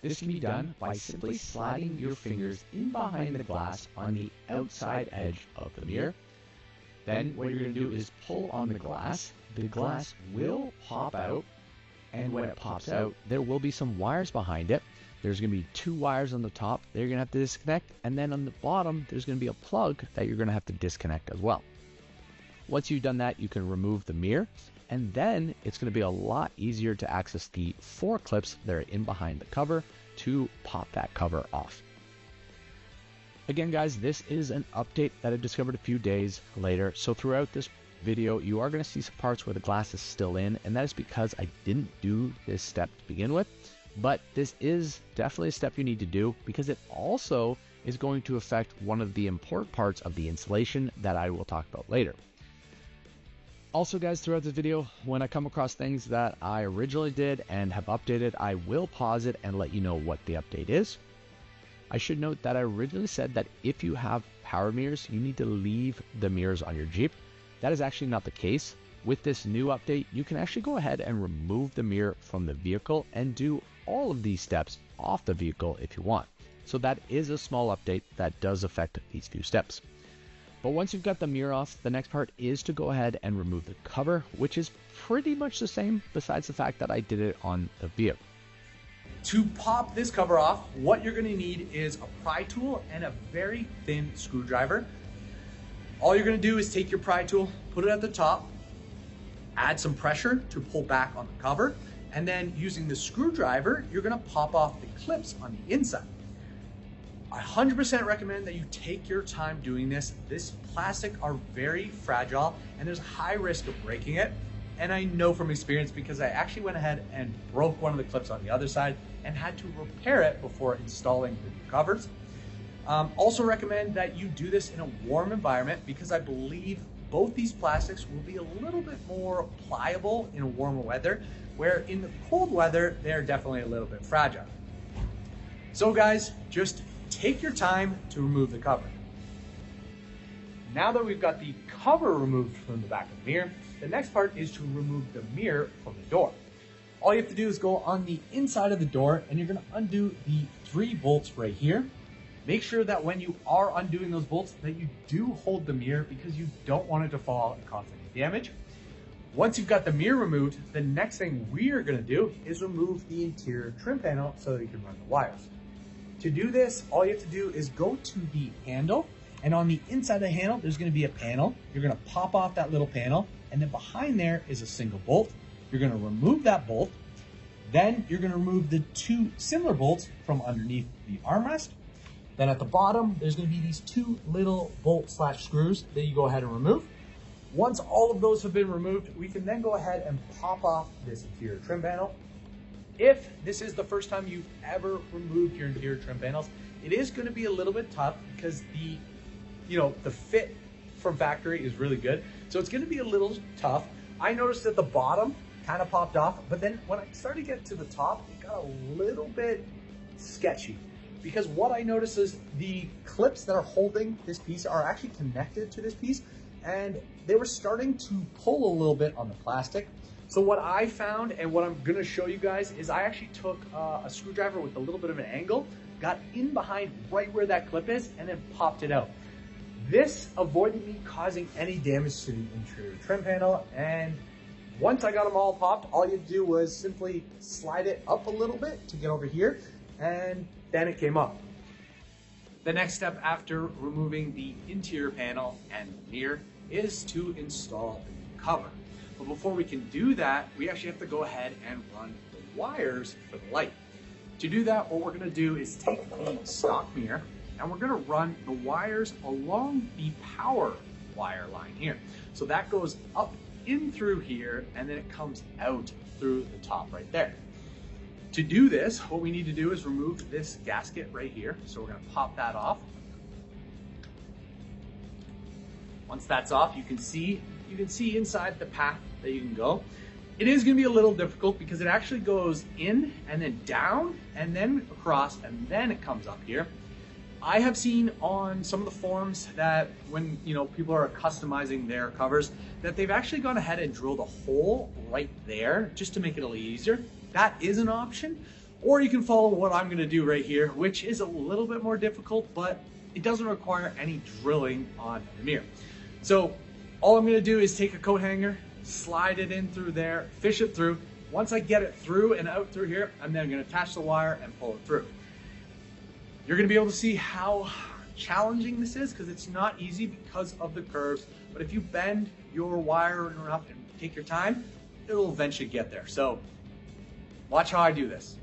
This can be done by simply sliding your fingers in behind the glass on the outside edge of the mirror. Then what you're going to do is pull on the glass. The glass will pop out, and when it pops out, there will be some wires behind it. There's going to be 2 wires on the top that you're going to have to disconnect, and then on the bottom, there's going to be a plug that you're going to have to disconnect as well. Once you've done that, you can remove the mirror, and then it's going to be a lot easier to access the 4 clips that are in behind the cover to pop that cover off. Again, guys, this is an update that I discovered a few days later, so throughout this video, you are going to see some parts where the glass is still in, and that is because I didn't do this step to begin with. But this is definitely a step you need to do because it also is going to affect one of the important parts of the installation that I will talk about later. Also, guys, throughout this video, when I come across things that I originally did and have updated, I will pause it and let you know what the update is. I should note that I originally said that if you have power mirrors, you need to leave the mirrors on your Jeep. That is actually not the case. With this new update, you can actually go ahead and remove the mirror from the vehicle and do all of these steps off the vehicle if you want. So that is a small update that does affect these few steps. But once you've got the mirror off, the next part is to go ahead and remove the cover, which is pretty much the same besides the fact that I did it on the vehicle. To pop this cover off, what you're going to need is a pry tool and a very thin screwdriver. All you're going to do is take your pry tool, put it at the top, add some pressure to pull back on the cover, and then using the screwdriver, you're going to pop off the clips on the inside. I 100% recommend that you take your time doing this. This plastic are very fragile and there's a high risk of breaking it. And I know from experience because I actually went ahead and broke one of the clips on the other side and had to repair it before installing the new covers. Also recommend that you do this in a warm environment because I believe both these plastics will be a little bit more pliable in warmer weather, where in the cold weather, they're definitely a little bit fragile. So guys, just take your time to remove the cover. Now that we've got the cover removed from the back of the mirror, the next part is to remove the mirror from the door. All you have to do is go on the inside of the door and you're going to undo the 3 bolts right here. Make sure that when you are undoing those bolts that you do hold the mirror because you don't want it to fall and cause any damage. Once you've got the mirror removed, the next thing we are going to do is remove the interior trim panel so that you can run the wires. To do this, all you have to do is go to the handle, and on the inside of the handle, there's going to be a panel. You're going to pop off that little panel, and then behind there is a single bolt. You're going to remove that bolt. Then you're going to remove the 2 similar bolts from underneath the armrest. Then at the bottom, there's going to be these 2 little bolt/screws that you go ahead and remove. Once all of those have been removed, we can then go ahead and pop off this interior trim panel. If this is the first time you've ever removed your interior trim panels, it is going to be a little bit tough because the fit from factory is really good. So it's going to be a little tough. I noticed that the bottom kind of popped off, but then when I started to get to the top, it got a little bit sketchy. Because what I noticed is the clips that are holding this piece are actually connected to this piece, and they were starting to pull a little bit on the plastic. So what I found and what I'm gonna show you guys is I actually took a screwdriver with a little bit of an angle, got in behind right where that clip is, and then popped it out. This avoided me causing any damage to the interior trim panel, and once I got them all popped, all you had to do was simply slide it up a little bit to get over here, and then it came up. The next step after removing the interior panel and the mirror is to install the new cover. But before we can do that, we actually have to go ahead and run the wires for the light. To do that, what we're going to do is take the stock mirror and we're going to run the wires along the power wire line here. So that goes up in through here and then it comes out through the top right there. To do this, what we need to do is remove this gasket right here. So we're going to pop that off. Once that's off, you can see inside the path that you can go. It is going to be a little difficult because it actually goes in and then down and then across and then it comes up here. I have seen on some of the forums that when people are customizing their covers that they've actually gone ahead and drilled a hole right there just to make it a little easier. That is an option, Or you can follow what I'm gonna do right here, which is a little bit more difficult, but it doesn't require any drilling on the mirror. So all I'm gonna do is take a coat hanger, slide it in through there, fish it through. Once I get it through and out through here, I'm then gonna attach the wire and pull it through. You're gonna be able to see how challenging this is because it's not easy because of the curves, but if you bend your wire enough and take your time, it'll eventually get there. So watch how I do this.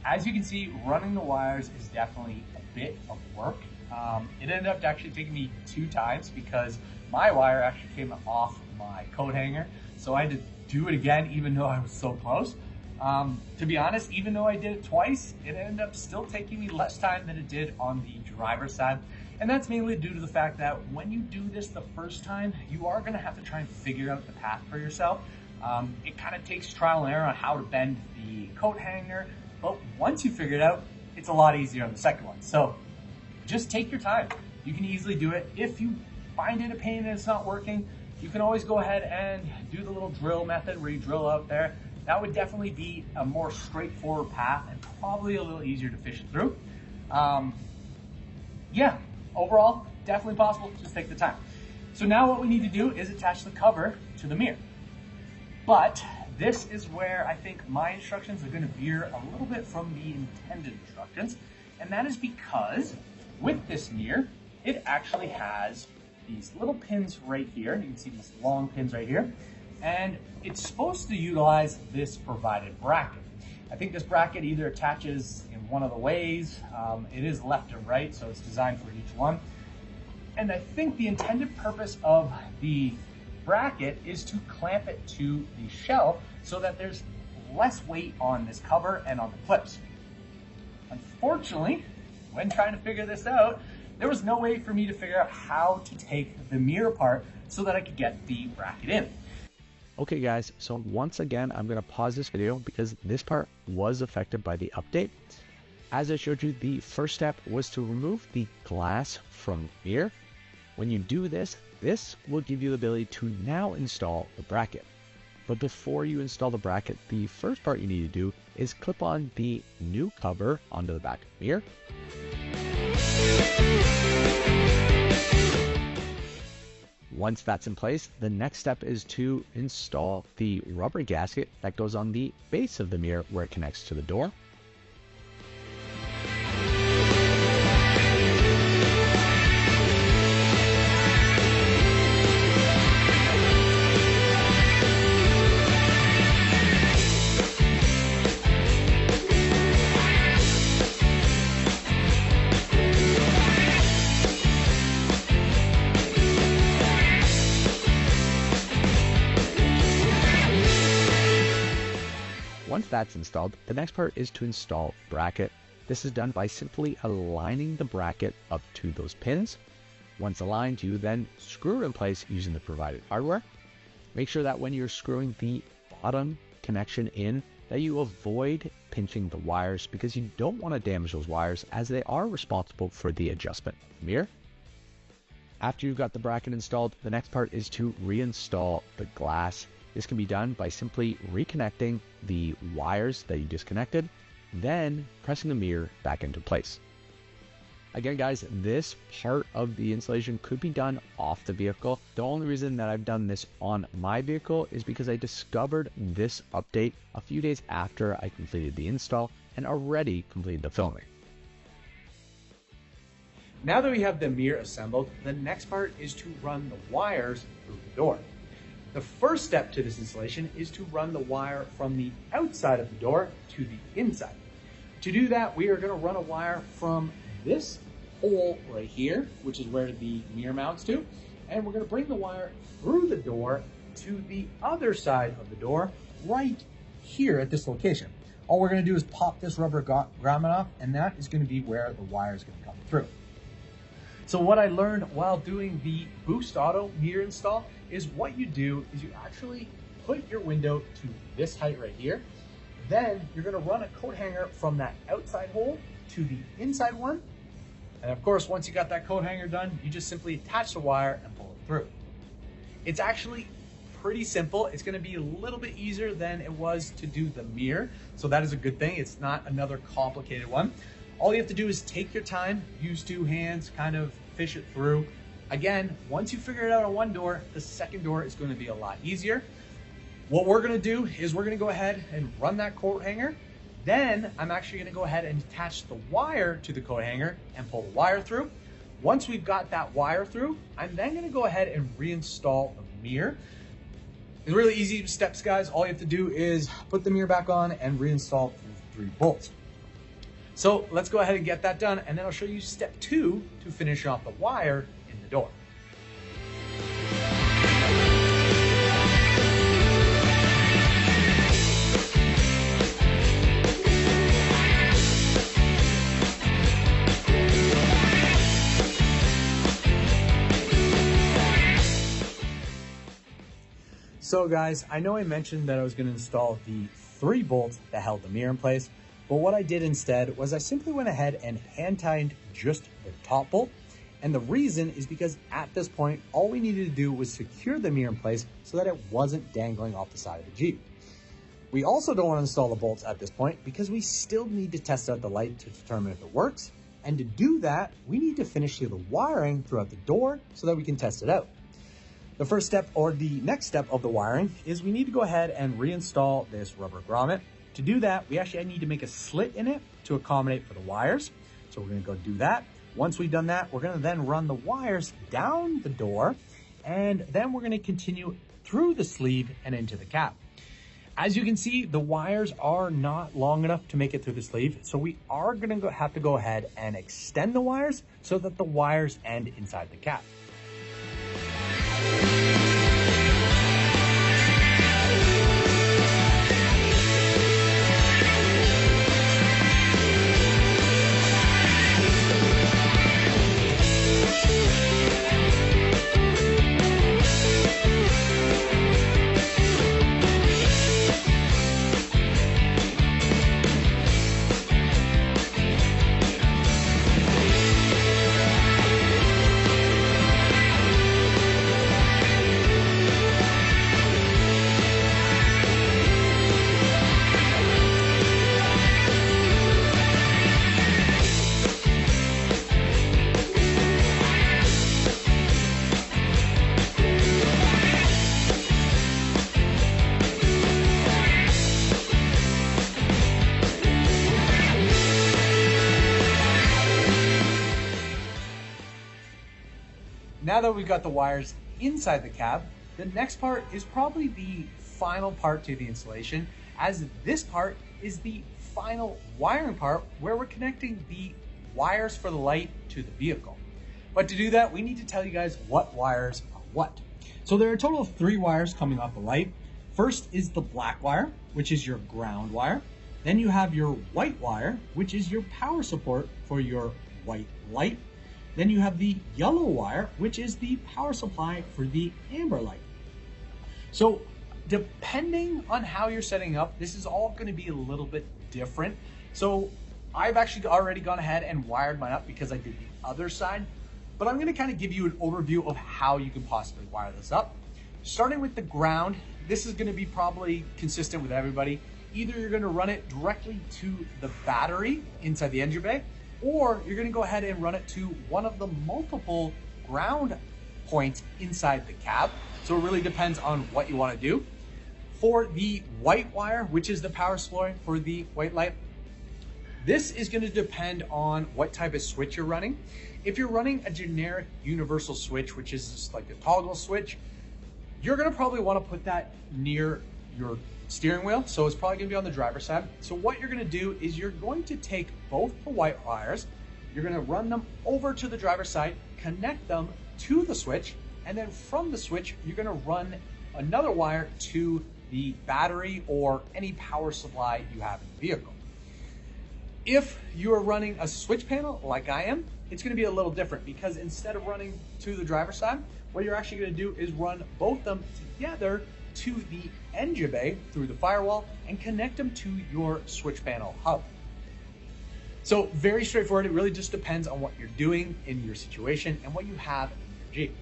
As you can see, running the wires is definitely a bit of work. It ended up actually taking me 2 times because my wire actually came off my coat hanger. So I had to do it again even though I was so close. To be honest, even though I did it twice, it ended up still taking me less time than it did on the driver's side. And that's mainly due to the fact that when you do this the first time, you are gonna have to try and figure out the path for yourself. It kind of takes trial and error on how to bend the coat hanger. But once you figure it out, it's a lot easier on the second one. So just take your time. You can easily do it. If you find it a pain and it's not working, you can always go ahead and do the little drill method where you drill out there. That would definitely be a more straightforward path and probably a little easier to fish it through. Yeah, overall, definitely possible. Just take the time. So now what we need to do is attach the cover to the mirror. But this is where I think my instructions are going to veer a little bit from the intended instructions, and that is because with this mirror, it actually has these little pins right here. You can see these long pins right here, and it's supposed to utilize this provided bracket. I think this bracket either attaches in one of the ways, it is left and right, so it's designed for each one. And I think the intended purpose of the bracket is to clamp it to the shelf so that there's less weight on this cover and on the clips. Unfortunately, when trying to figure this out, there was no way for me to figure out how to take the mirror apart so that I could get the bracket in. Okay guys, so once again, I'm going to pause this video because this part was affected by the update. As I showed you, the first step was to remove the glass from the mirror. When you do this, this will give you the ability to now install the bracket. But before you install the bracket, the first part you need to do is clip on the new cover onto the back of the mirror. Once that's in place, the next step is to install the rubber gasket that goes on the base of the mirror where it connects to the door. Once that's installed, the next part is to install the bracket. This is done by simply aligning the bracket up to those pins. Once aligned, you then screw it in place using the provided hardware. Make sure that when you're screwing the bottom connection in, that you avoid pinching the wires because you don't want to damage those wires as they are responsible for the adjustment of the mirror. After you've got the bracket installed, the next part is to reinstall the glass. This can be done by simply reconnecting the wires that you disconnected, then pressing the mirror back into place. Again guys, this part of the installation could be done off the vehicle. The only reason that I've done this on my vehicle is because I discovered this update a few days after I completed the install and already completed the filming. Now that we have the mirror assembled, the next part is to run the wires through the door. The first step to this installation is to run the wire from the outside of the door to the inside. To do that, we are going to run a wire from this hole right here, which is where the mirror mounts to, and we're going to bring the wire through the door to the other side of the door right here at this location. All we're going to do is pop this rubber grommet off, and that is going to be where the wire is going to come through. So what I learned while doing the Boost Auto mirror install is what you do is you actually put your window to this height right here. Then you're going to run a coat hanger from that outside hole to the inside one. And of course, once you got that coat hanger done, you just simply attach the wire and pull it through. It's actually pretty simple. It's going to be a little bit easier than it was to do the mirror. So that is a good thing. It's not another complicated one. All you have to do is take your time, use two hands, kind of fish it through. Again, once you figure it out on one door, the second door is going to be a lot easier. What we're going to do is we're going to go ahead and run that coat hanger. Then I'm actually going to go ahead and attach the wire to the coat hanger and pull the wire through. Once we've got that wire through, I'm then going to go ahead and reinstall the mirror. It's really easy steps, guys. All you have to do is put the mirror back on and reinstall the 3 bolts. So let's go ahead and get that done, and then I'll show you step 2 to finish off the wire in the door. So guys, I know I mentioned that I was going to install the 3 bolts that held the mirror in place, but what I did instead was I simply went ahead and hand tightened just the top bolt. And the reason is because at this point, all we needed to do was secure the mirror in place so that it wasn't dangling off the side of the Jeep. We also don't want to install the bolts at this point because we still need to test out the light to determine if it works. And to do that, we need to finish the wiring throughout the door so that we can test it out. The first step, or the next step of the wiring, is we need to go ahead and reinstall this rubber grommet. To do that, I need to make a slit in it to accommodate for the wires. So we're going to go do that. Once we've done that, we're going to then run the wires down the door, and then we're going to continue through the sleeve and into the cab. As you can see, the wires are not long enough to make it through the sleeve, so we are going to have to go ahead and extend the wires so that the wires end inside the cab. Now that we've got the wires inside the cab, the next part is probably the final part to the installation, as this part is the final wiring part where we're connecting the wires for the light to the vehicle. But to do that, we need to tell you guys what wires are what. So there are a total of 3 wires coming off the light. First is the black wire, which is your ground wire. Then you have your white wire, which is your power support for your white light. Then you have the yellow wire, which is the power supply for the amber light. So depending on how you're setting up, this is all going to be a little bit different. So I've actually already gone ahead and wired mine up because I did the other side, but I'm going to kind of give you an overview of how you can possibly wire this up. Starting with the ground, this is going to be probably consistent with everybody. Either you're going to run it directly to the battery inside the engine bay, or you're going to go ahead and run it to one of the multiple ground points inside the cab. So it really depends on what you want to do. For the white wire, which is the power supply for the white light, this is going to depend on what type of switch you're running. If you're running a generic universal switch, which is just like a toggle switch, you're going to probably want to put that near your steering wheel, so it's probably going to be on the driver's side. So what you're going to do is you're going to take both the white wires, you're going to run them over to the driver's side, connect them to the switch, and then from the switch you're going to run another wire to the battery or any power supply you have in the vehicle. If you are running a switch panel like I am, it's going to be a little different because instead of running to the driver's side, what you're actually going to do is run both of them together to the engine bay through the firewall and connect them to your switch panel hub. So very straightforward. It really just depends on what you're doing in your situation and what you have in your Jeep.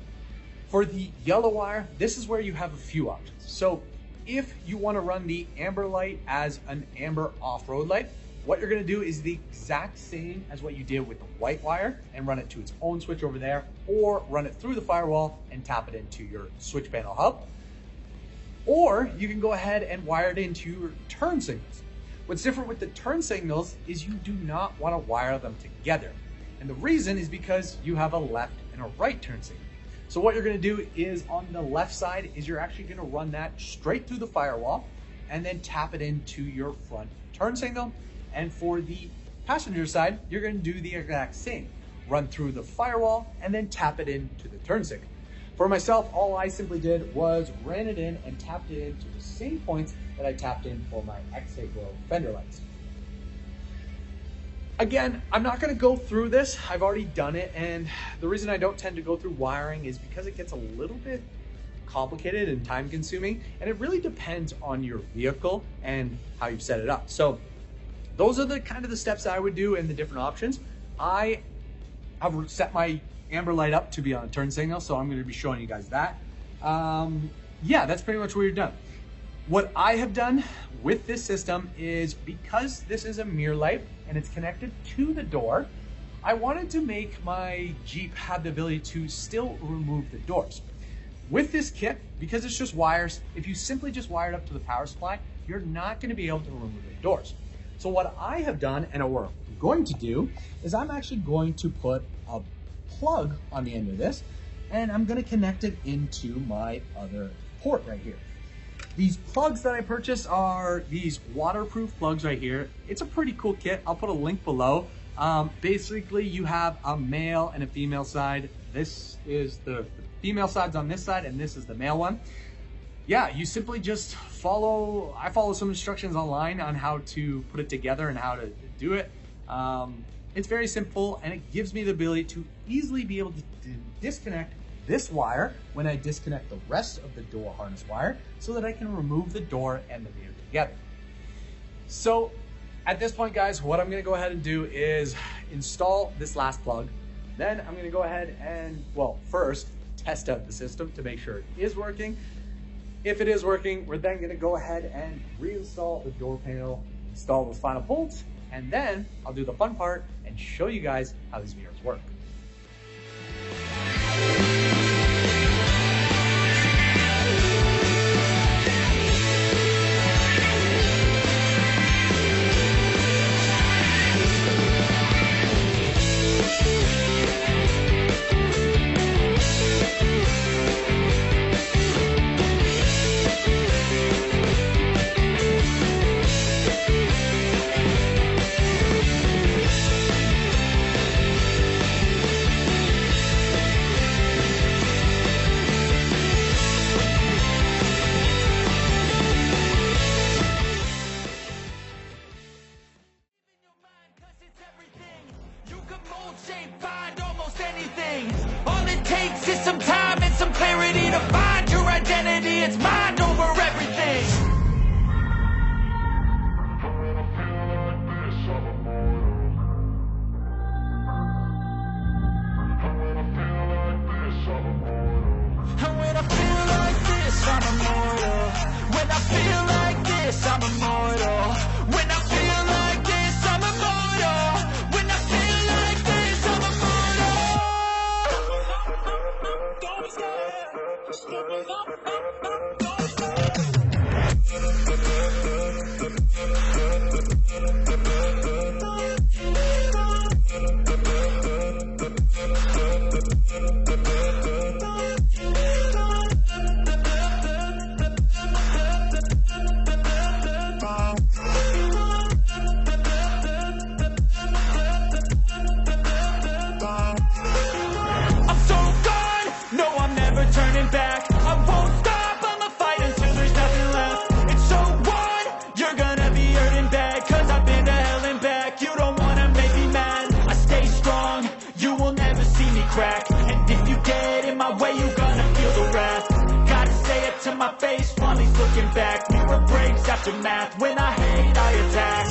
For the yellow wire, this is where you have a few options. So if you want to run the amber light as an amber off-road light, what you're going to do is the exact same as what you did with the white wire and run it to its own switch over there, or run it through the firewall and tap it into your switch panel hub. Or you can go ahead and wire it into your turn signals. What's different with the turn signals is you do not want to wire them together. And the reason is because you have a left and a right turn signal. So what you're going to do is on the left side is you're actually going to run that straight through the firewall and then tap it into your front turn signal. And for the passenger side, you're going to do the exact same. Run through the firewall and then tap it into the turn signal. For myself, all I simply did was ran it in and tapped it into the same points that I tapped in for my X8 Glow fender lights. Again, I'm not going to go through this. I've already done it, and the reason I don't tend to go through wiring is because it gets a little bit complicated and time consuming, and it really depends on your vehicle and how you've set it up. So those are the kind of the steps I would do and the different options. I have set my amber light up to be on a turn signal, so I'm going to be showing you guys that. Yeah, that's pretty much what you're done. What I have done with this system is, because this is a mirror light and it's connected to the door, I wanted to make my Jeep have the ability to still remove the doors. With this kit, because it's just wires, if you simply just wire it up to the power supply, you're not going to be able to remove the doors. So what I have done, and what we're going to do, is I'm actually going to put a plug on the end of this, and I'm going to connect it into my other port right here. These plugs that I purchased are these waterproof plugs right here. It's a pretty cool kit. I'll put a link below. Basically, you have a male and a female side. This is the female side's on this side, and this is the male one. Yeah, you simply just I follow some instructions online on how to put it together and how to do it. It's very simple, and it gives me the ability to easily be able to disconnect this wire when I disconnect the rest of the door harness wire, so that I can remove the door and the mirror together. So at this point, guys, what I'm going to go ahead and do is install this last plug. Then I'm going to go ahead and, well, first test out the system to make sure it is working. If it is working, we're then going to go ahead and reinstall the door panel, install those final bolts, and then I'll do the fun part and show you guys how these mirrors work. it to my face while he's looking back. Mirror breaks, aftermath. When I hate, I attack.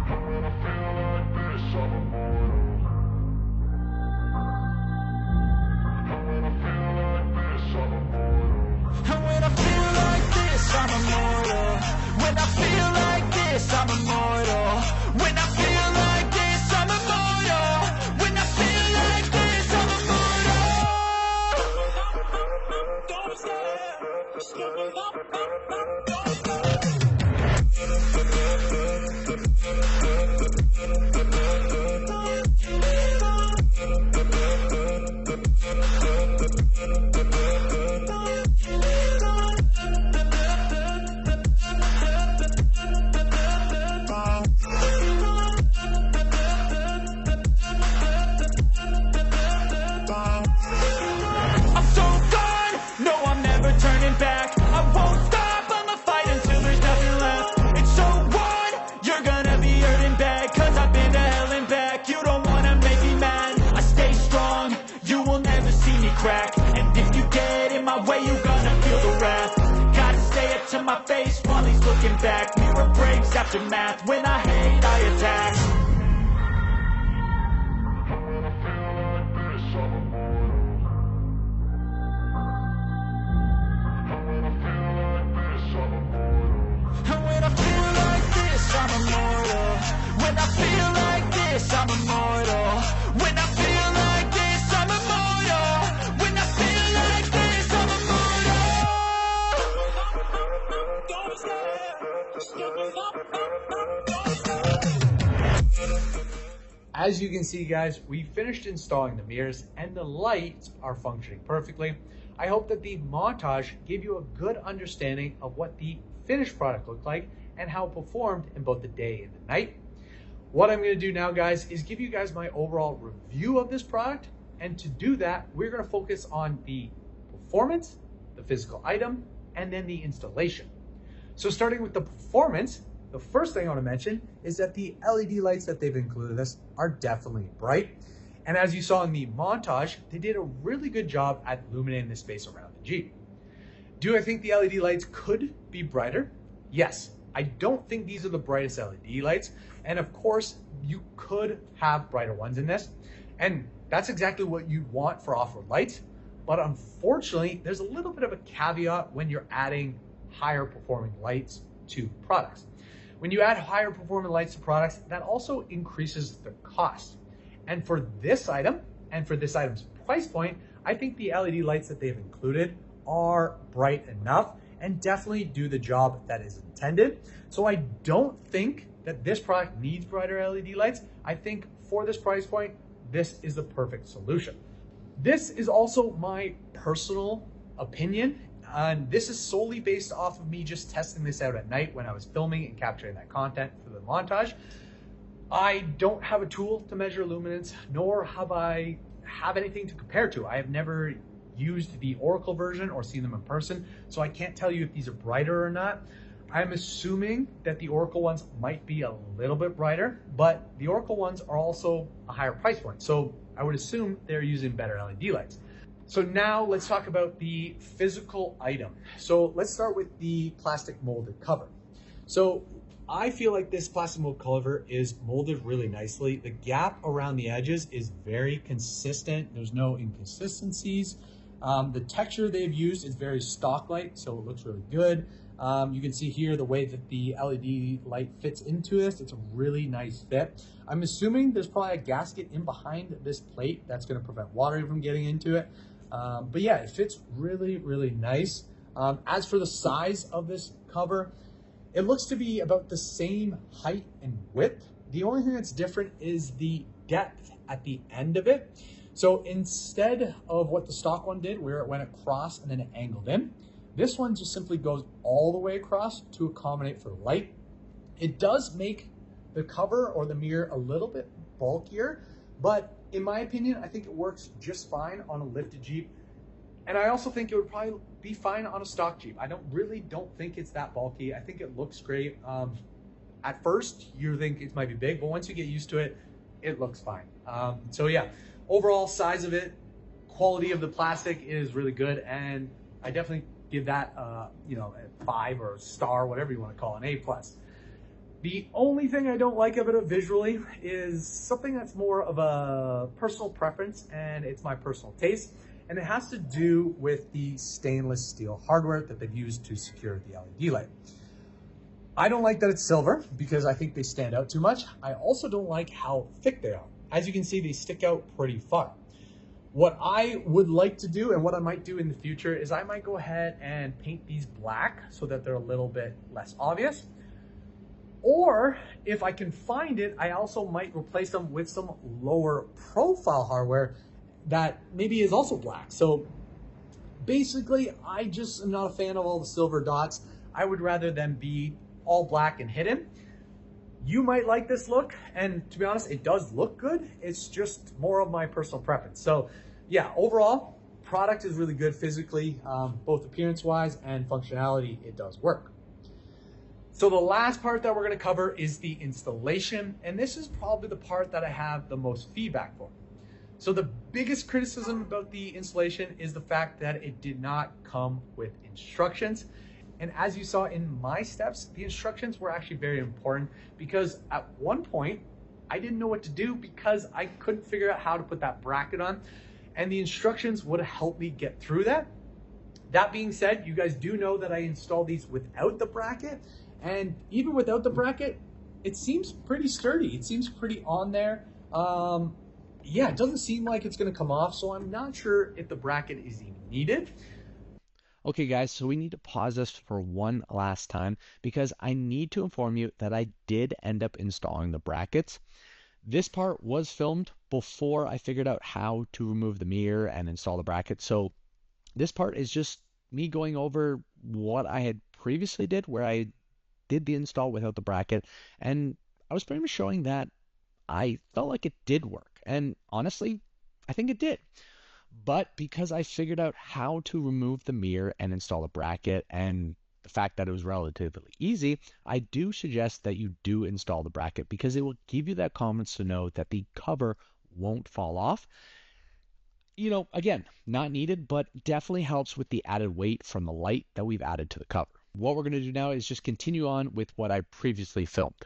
And when I feel like this, I'm immortal. When I feel like this, I'm immortal. When I feel like this, I'm immortal. When I feel like this, I'm immortal. Don't crack. And if you get in my way, you're gonna feel the wrath. Gotta say it to my face while he's looking back. Mirror breaks, aftermath. When I hate, I attack. And when I feel like this, I'm immortal. When I feel like this, I'm immortal. When I feel like this, I'm immortal. When I feel like this, I'm immortal. As you can see, guys, we finished installing the mirrors and the lights are functioning perfectly. I hope that the montage gave you a good understanding of what the finished product looked like and how it performed in both the day and the night. What I'm going to do now, guys, is give you guys my overall review of this product. And to do that, we're going to focus on the performance, the physical item, and then the installation. So starting with the performance, the first thing I want to mention is that the LED lights that they've included in this are definitely bright. And as you saw in the montage, they did a really good job at illuminating the space around the Jeep. Do I think the LED lights could be brighter? Yes. I don't think these are the brightest LED lights. And of course, you could have brighter ones in this. And that's exactly what you'd want for off-road lights. But unfortunately, there's a little bit of a caveat when you're adding higher performing lights to products. When you add higher performing lights to products, that also increases the cost. And for this item, and for this item's price point, I think the LED lights that they've included are bright enough and definitely do the job that is intended. So I don't think that this product needs brighter LED lights. I think for this price point, this is the perfect solution. This is also my personal opinion, and this is solely based off of me just testing this out at night when I was filming and capturing that content for the montage. I don't have a tool to measure luminance, nor have I anything to compare to. I have never used the Oracle version or seen them in person, so I can't tell you if these are brighter or not. I'm assuming that the Oracle ones might be a little bit brighter, but the Oracle ones are also a higher price point, so I would assume they're using better LED lights. So now let's talk about the physical item. So let's start with the plastic molded cover. So I feel like this plastic molded cover is molded really nicely. The gap around the edges is very consistent. There's no inconsistencies. The texture they've used is very stock-like, so it looks really good. You can see here the way that the LED light fits into this. It's a really nice fit. I'm assuming there's probably a gasket in behind this plate that's going to prevent water from getting into it. But yeah, it fits really, really nice. As for the size of this cover, it looks to be about the same height and width. The only thing that's different is the depth at the end of it. So instead of what the stock one did, where it went across and then it angled in, this one just simply goes all the way across to accommodate for light. It does make the cover or the mirror a little bit bulkier, but in my opinion, I think it works just fine on a lifted Jeep. And I also think it would probably be fine on a stock Jeep. I don't think it's that bulky. I think it looks great. At first, you think it might be big, but once you get used to it, it looks fine. So yeah, overall size of it, quality of the plastic is really good, and I definitely give that a 5 or a star, whatever you want to call it, an A+. The only thing I don't like about it visually is something that's more of a personal preference, and it's my personal taste, and it has to do with the stainless steel hardware that they've used to secure the LED light. I don't like that it's silver because I think they stand out too much. I also don't like how thick they are. As you can see, they stick out pretty far. What I would like to do, and what I might do in the future, is I might go ahead and paint these black so that they're a little bit less obvious. Or if I can find it, I also might replace them with some lower profile hardware that maybe is also black. So basically, I just am not a fan of all the silver dots. I would rather them be all black and hidden. You might like this look, and to be honest, it does look good. It's just more of my personal preference. So yeah, overall, product is really good physically, both appearance-wise and functionality, it does work. So the last part that we're gonna cover is the installation, and this is probably the part that I have the most feedback for. So the biggest criticism about the installation is the fact that it did not come with instructions. And as you saw in my steps, the instructions were actually very important, because at one point I didn't know what to do because I couldn't figure out how to put that bracket on, and the instructions would have helped me get through that. That being said, you guys do know that I installed these without the bracket, and even without the bracket, it seems pretty sturdy. It seems pretty on there. Yeah, it doesn't seem like it's gonna come off, so I'm not sure if the bracket is even needed. Okay guys, so we need to pause this for one last time because I need to inform you that I did end up installing the brackets. This part was filmed before I figured out how to remove the mirror and install the bracket. So this part is just me going over what I had previously did, where I did the install without the bracket, and I was pretty much showing that I felt like it did work. And honestly, I think it did. But because I figured out how to remove the mirror and install a bracket, and the fact that it was relatively easy, I do suggest that you do install the bracket because it will give you that confidence to know that the cover won't fall off. You know, again, not needed, but definitely helps with the added weight from the light that we've added to the cover. What we're going to do now is just continue on with what I previously filmed.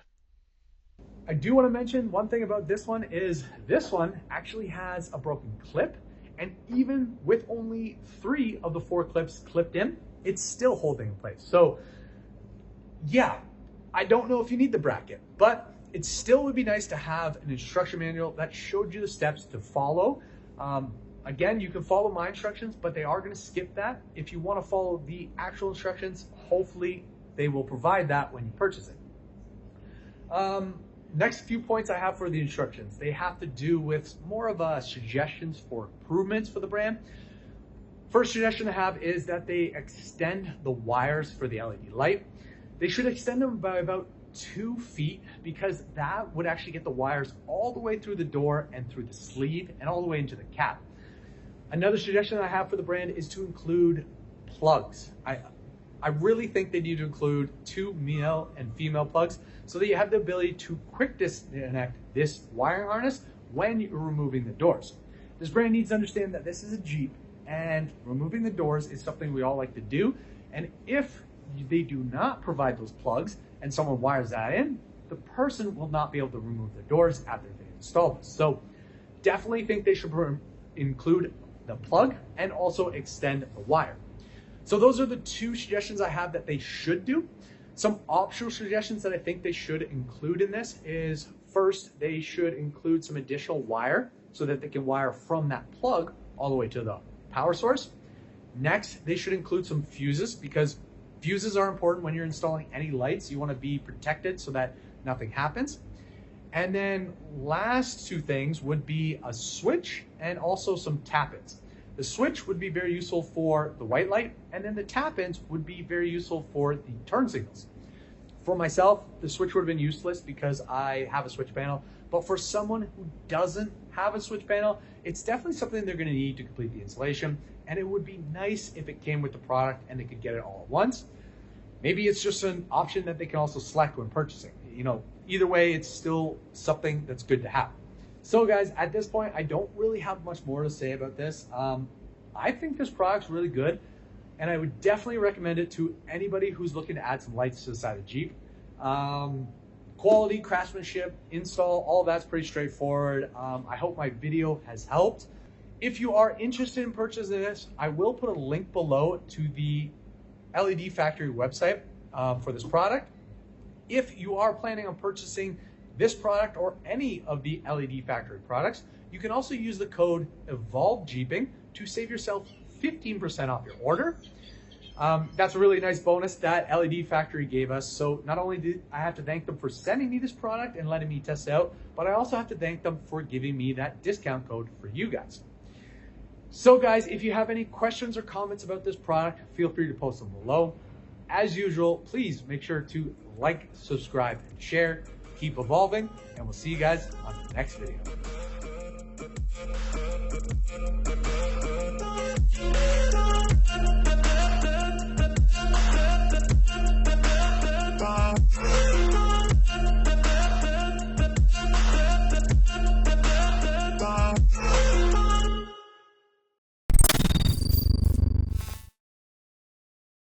I do want to mention one thing about this one is this one actually has a broken clip, and even with only 3 of the 4 clips clipped in, it's still holding in place. So yeah, I don't know if you need the bracket, but it still would be nice to have an instruction manual that showed you the steps to follow. Again, you can follow my instructions, but they are going to skip that. If you want to follow the actual instructions, hopefully they will provide that when you purchase it. Next few points I have for the instructions, they have to do with more of a suggestions for improvements for the brand. First suggestion I have is that they extend the wires for the LED light. They should extend them by about 2 feet, because that would actually get the wires all the way through the door and through the sleeve and all the way into the cap. Another suggestion I have for the brand is to include plugs. I really think they need to include 2 male and female plugs so that you have the ability to quick disconnect this wiring harness when you're removing the doors. This brand needs to understand that this is a Jeep, and removing the doors is something we all like to do. And if they do not provide those plugs and someone wires that in, the person will not be able to remove the doors after they install this. So definitely think they should include the plug and also extend the wire. So those are the 2 suggestions I have that they should do. Some optional suggestions that I think they should include in this is, first, they should include some additional wire so that they can wire from that plug all the way to the power source. Next, they should include some fuses, because fuses are important when you're installing any lights. You want to be protected so that nothing happens. And then last 2 things would be a switch and also some tap-ins. The switch would be very useful for the white light, and then the tap-ins would be very useful for the turn signals. For myself, the switch would have been useless because I have a switch panel, but for someone who doesn't have a switch panel, it's definitely something they're going to need to complete the installation, and it would be nice if it came with the product and they could get it all at once. Maybe it's just an option that they can also select when purchasing. You know, either way, it's still something that's good to have. So guys, at this point, I don't really have much more to say about this. I think this product's really good, and I would definitely recommend it to anybody who's looking to add some lights to the side of Jeep. Quality, craftsmanship, install, all that's pretty straightforward. I hope my video has helped. If you are interested in purchasing this, I will put a link below to the LED Factory website for this product. If you are planning on purchasing this product or any of the LED Factory products, you can also use the code EVOLVEJEEPING to save yourself 15% off your order. That's a really nice bonus that LED Factory gave us. So not only did I have to thank them for sending me this product and letting me test it out, but I also have to thank them for giving me that discount code for you guys. So guys, if you have any questions or comments about this product, feel free to post them below. As usual, please make sure to like, subscribe, and share. Keep evolving, and we'll see you guys on the next video.